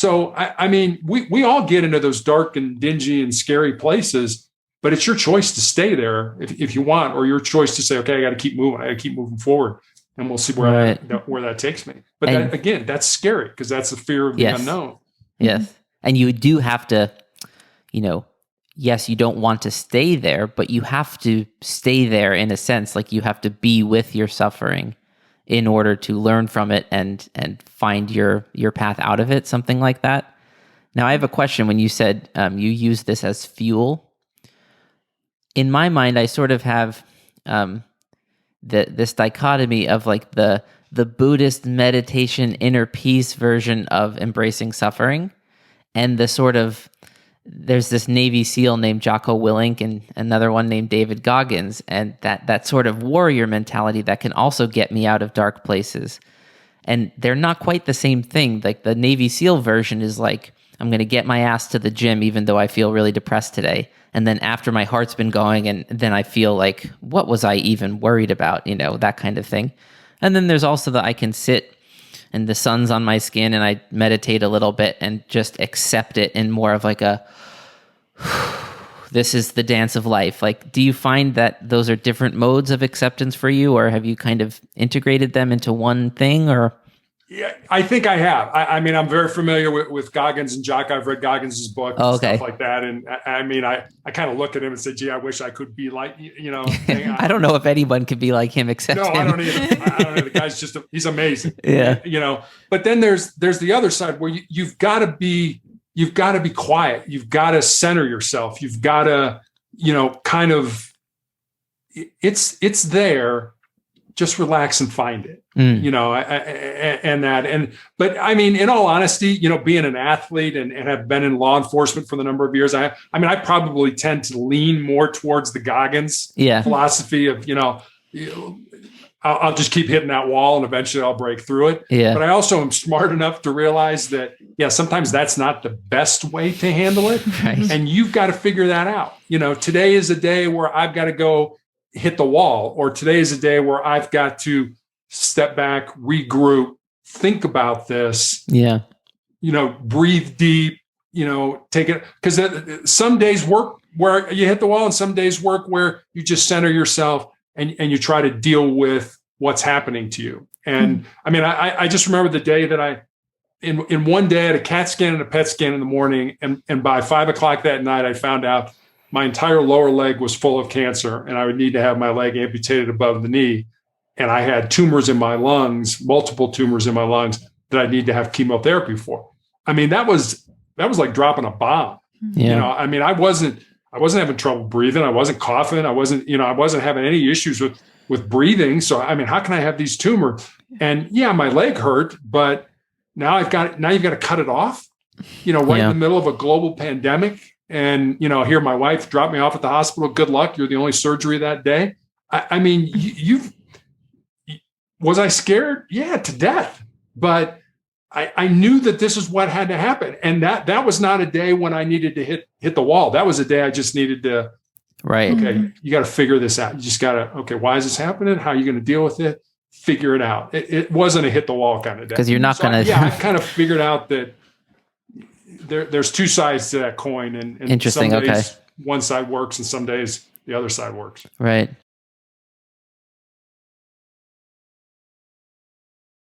So, I mean, we all get into those dark and dingy and scary places, but it's your choice to stay there if you want, or your choice to say, okay, I got to keep moving. I got to keep moving forward, and we'll see where that takes me. But that, again, that's scary because that's the fear of the unknown. Yes. And you do have to, yes, you don't want to stay there, but you have to stay there in a sense. Like you have to be with your suffering in order to learn from it and find your path out of it, something like that. Now, I have a question. When you said you use this as fuel, in my mind, I sort of have this dichotomy of like the Buddhist meditation inner peace version of embracing suffering, and the sort of, there's this Navy SEAL named Jocko Willink and another one named David Goggins, and that sort of warrior mentality that can also get me out of dark places. And they're not quite the same thing. Like the Navy SEAL version is like, I'm going to get my ass to the gym even though I feel really depressed today. And then after my heart's been going, and then I feel like, what was I even worried about? That kind of thing. And then there's also I can sit and the sun's on my skin and I meditate a little bit and just accept it in more of like a, this is the dance of life. Like, do you find that those are different modes of acceptance for you, or have you kind of integrated them into one thing? Or yeah, I think I have. I mean, I'm very familiar with Goggins and Jocko. I've read Goggins' book and stuff like that. And I mean, I kind of look at him and say, gee, I wish I could be like, I don't know if anyone could be like him except him. I don't either. I don't know. The guy's he's amazing. Yeah. But then there's the other side where you've got to be quiet. You've got to center yourself. You've got to, kind of, it's there. Just relax and find it, but I mean, in all honesty, being an athlete and have been in law enforcement for the number of years, I probably tend to lean more towards the Goggins philosophy of, I'll just keep hitting that wall and eventually I'll break through it. Yeah. But I also am smart enough to realize that, sometimes that's not the best way to handle it. Right. And you've got to figure that out. Today is a day where I've got to go hit the wall, or today is a day where I've got to step back, regroup, think about this, breathe deep, take it. Because some days work where you hit the wall and some days work where you just center yourself and you try to deal with what's happening to you. And I mean, I just remember the day that in one day I had a CAT scan and a PET scan in the morning. And by 5 o'clock that night, I found out my entire lower leg was full of cancer and I would need to have my leg amputated above the knee. And I had tumors in my lungs, multiple tumors in my lungs that I need to have chemotherapy for. I mean, that was like dropping a bomb. Yeah. I mean, I wasn't having trouble breathing. I wasn't coughing. I wasn't having any issues with breathing. So, I mean, how can I have these tumors? And my leg hurt, but now you've got to cut it off, in the middle of a global pandemic. And, here my wife dropped me off at the hospital. Good luck. You're the only surgery that day. I mean, was I scared? Yeah, to death. But I knew that this is what had to happen. And that was not a day when I needed to hit the wall. That was a day I just needed to, right. Okay, you got to figure this out. You just got to, okay, why is this happening? How are you going to deal with it? Figure it out. It wasn't a hit the wall kind of day. Because you're not going to. I kind of figured out that there's two sides to that coin, and interesting. Some days one side works, and some days the other side works. Right.